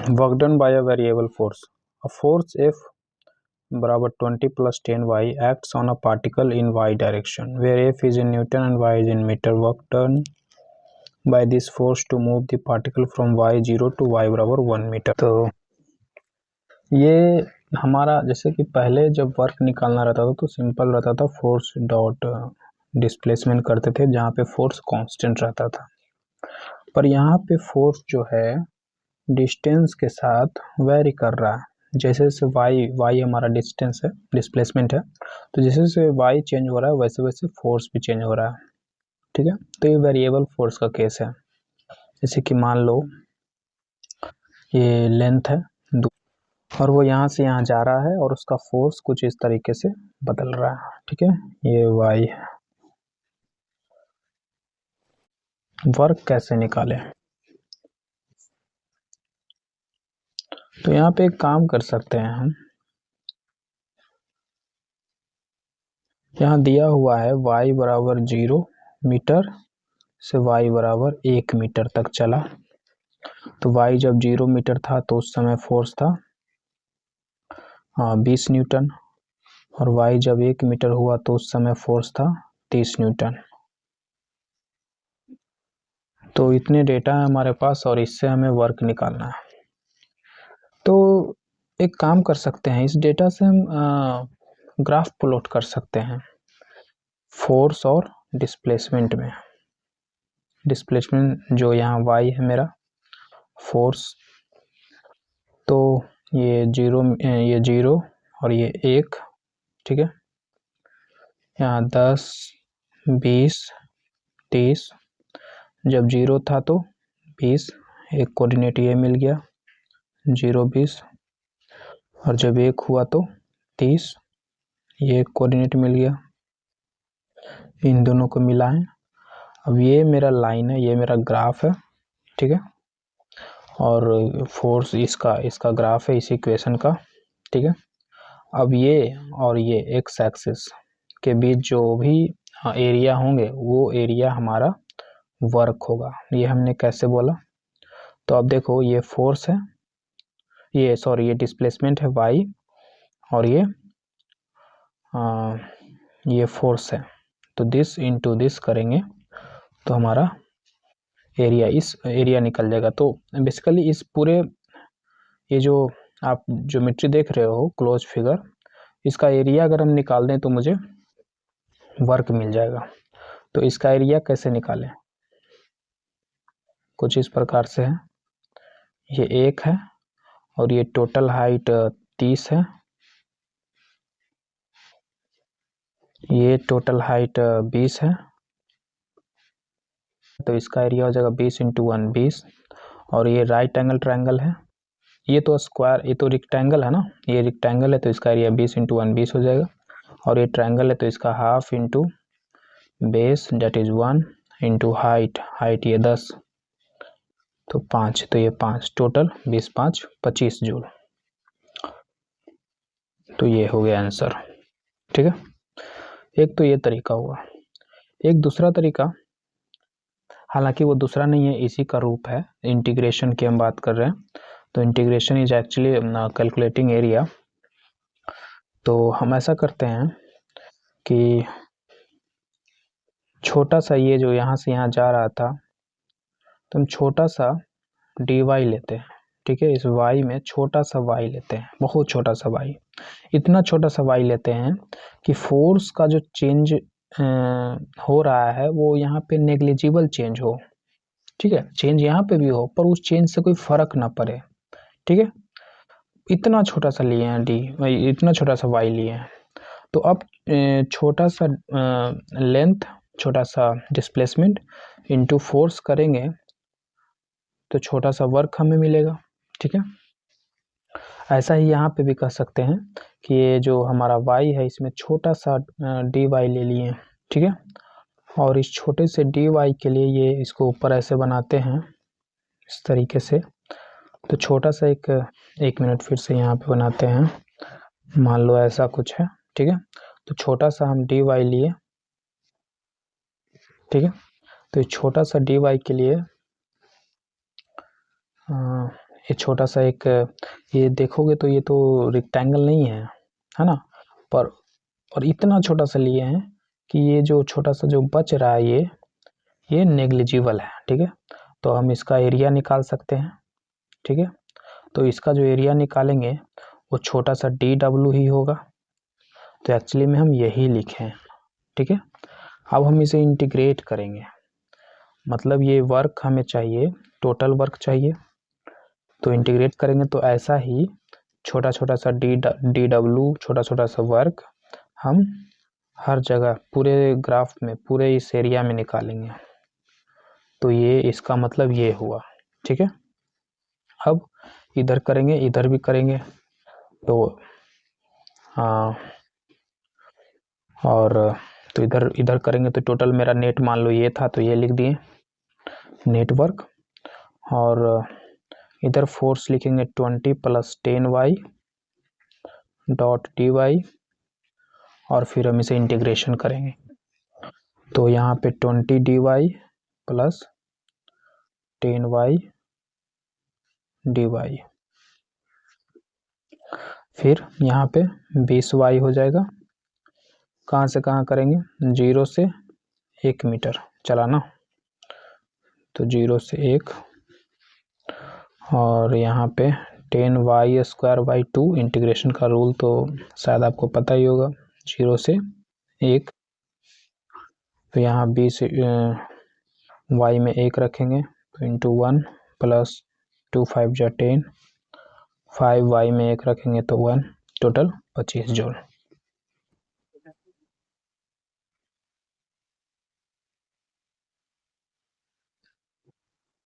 Work done by a variable force. A force F बराबर 20 + 10y acts on a particle in y direction where F is in Newton and y is in meter. Work done by this force to move the particle from y0 to y बराबर 1 metre. तो ये हमारा जैसे कि पहले जब work निकालना रहता था तो सिंपल रहता था, फोर्स डॉट डिस्प्लेसमेंट करते थे जहाँ पे फोर्स कांस्टेंट रहता था। पर यहाँ पे फोर्स जो है डिस्टेंस के साथ वेरी कर रहा है। जैसे जैसे y हमारा डिस्टेंस है, डिस्प्लेसमेंट है, तो जैसे जैसे y चेंज हो रहा है वैसे वैसे फोर्स भी चेंज हो रहा है। ठीक है, तो ये वेरिएबल फोर्स का केस है। जैसे कि मान लो ये लेंथ है और वो यहाँ से यहाँ जा रहा है और उसका फोर्स कुछ इस तरीके से बदल रहा है। ठीक है, ये y है। वर्क कैसे निकालें? तो यहाँ पे एक काम कर सकते हैं हम, यहाँ दिया हुआ है y बराबर 0 मीटर से y बराबर 1 मीटर तक चला। तो y जब 0 मीटर था तो उस समय फोर्स था 20 न्यूटन और y जब 1 मीटर हुआ तो उस समय फोर्स था 30 न्यूटन। तो इतने डेटा है हमारे पास और इससे हमें वर्क निकालना है। तो एक काम कर सकते हैं, इस डेटा से हम ग्राफ प्लॉट कर सकते हैं फोर्स और डिस्प्लेसमेंट में। डिस्प्लेसमेंट जो यहाँ y है मेरा, फोर्स तो ये 0 और ये 1। ठीक है, यहाँ 10 20 30, जब 0 था तो 20, एक कोऑर्डिनेट ये मिल गया 0 20, और जब 1 हुआ तो 30, ये एक कोऑर्डिनेट मिल गया। इन दोनों को मिलाएं। अब ये मेरा लाइन है, ये मेरा ग्राफ है। ठीक है, और फोर्स इसका ग्राफ है इस इक्वेशन का। ठीक है, अब ये और ये एक्स एक्सिस के बीच जो भी एरिया होंगे वो एरिया हमारा वर्क होगा। ये हमने कैसे बोला? तो अब देखो ये फोर्स है, ये डिस्प्लेसमेंट है y और ये फोर्स है। तो दिस इनटू दिस करेंगे तो हमारा एरिया, इस एरिया निकल जाएगा। तो बेसिकली इस पूरे ये जो आप ज्योमेट्री देख रहे हो क्लोज फिगर, इसका एरिया अगर हम निकाल दें तो मुझे वर्क मिल जाएगा। तो इसका एरिया कैसे निकालें? कुछ इस प्रकार से है, ये 1 है और ये टोटल हाइट 30 है, ये टोटल हाइट 20 है। तो इसका एरिया हो जाएगा 20 × 1 20, और ये राइट एंगल ट्रायंगल है, ये तो स्क्वायर, ये तो रेक्टेंगल है ना, ये रेक्टेंगल है तो इसका एरिया 20 × 1 20 हो जाएगा। और ये ट्रायंगल है तो इसका half into base that is 1 into height ये 10 तो 5, तो ये 5 टोटल 20 5 25 जूल। तो ये हो गया आंसर। ठीक है, एक तो ये तरीका हुआ। एक दूसरा तरीका, हालांकि वो दूसरा नहीं है, इसी का रूप है, इंटीग्रेशन की हम बात कर रहे हैं। तो integration is actually calculating area. तो हम ऐसा करते हैं कि छोटा सा ये जो यहाँ से यहाँ जा रहा था, तो हम छोटा सा dy लेते हैं। ठीक है, इस y में छोटा सा y लेते हैं, बहुत छोटा सा y, इतना छोटा सा y लेते हैं कि फोर्स का जो चेंज हो रहा है वो यहाँ पे नेग्लिजिबल चेंज हो। ठीक है, चेंज यहाँ पे भी हो पर उस चेंज से कोई फर्क ना पड़े। ठीक है, इतना छोटा सा लिए हैं डी, इतना छोटा सा y लिए हैं। तो अब छोटा सा लेंथ, छोटा सा डिस्प्लेसमेंट इनटू फोर्स करेंगे तो छोटा सा वर्क हमें मिलेगा। ठीक है, ऐसा ही यहाँ पे भी कह सकते हैं कि ये जो हमारा y है इसमें छोटा सा dy ले लिए। ठीक है, और इस छोटे से dy के लिए ये इसको ऊपर ऐसे बनाते हैं इस तरीके से। तो छोटा सा एक मिनट फिर से यहाँ पे बनाते हैं, मान लो ऐसा कुछ है। ठीक है, तो छोटा सा हम dy लिए। ठीक है, तो इस छोटा सा dy के लिए ये छोटा सा एक, ये देखोगे तो ये तो रेक्टेंगल नहीं है ना, पर और इतना छोटा सा लिए हैं कि ये जो छोटा सा जो बच रहा है ये नेग्लिजिबल है। ठीक है, तो हम इसका एरिया निकाल सकते हैं। ठीक है, तो इसका जो एरिया निकालेंगे वो छोटा सा DW ही होगा, तो एक्चुअली में हम यही लिखें। ठीक है, अब हम इसे इंटीग्रेट करेंगे, मतलब ये वर्क हमें चाहिए, टोटल वर्क चाहिए, तो इंटीग्रेट करेंगे तो ऐसा ही छोटा छोटा सा DW, छोटा छोटा सा वर्क हम हर जगह पूरे ग्राफ में, पूरे इस एरिया में निकालेंगे। तो ये इसका मतलब ये हुआ। ठीक है, अब इधर करेंगे, इधर भी करेंगे, तो और तो इधर करेंगे तो टोटल मेरा नेट मान लो ये था, तो ये लिख दिए नेटवर्क, और इधर फोर्स लिखेंगे 20 + 10y .dy, और फिर हम इसे इंटीग्रेशन करेंगे, तो यहाँ पे 20 dy + 10y dy, फिर यहाँ पे 20y हो जाएगा। कहाँ से कहाँ करेंगे, 0 से 1 मीटर चला ना, तो 0 से 1, और यहाँ पे 10y²/2, इंटीग्रेशन का रूल तो शायद आपको पता ही होगा, 0 से 1, तो यहाँ 20 y में 1 रखेंगे तो इंटू 1 + 2 5 × 10, 5y में 1 रखेंगे तो 1, टोटल 25 जूल।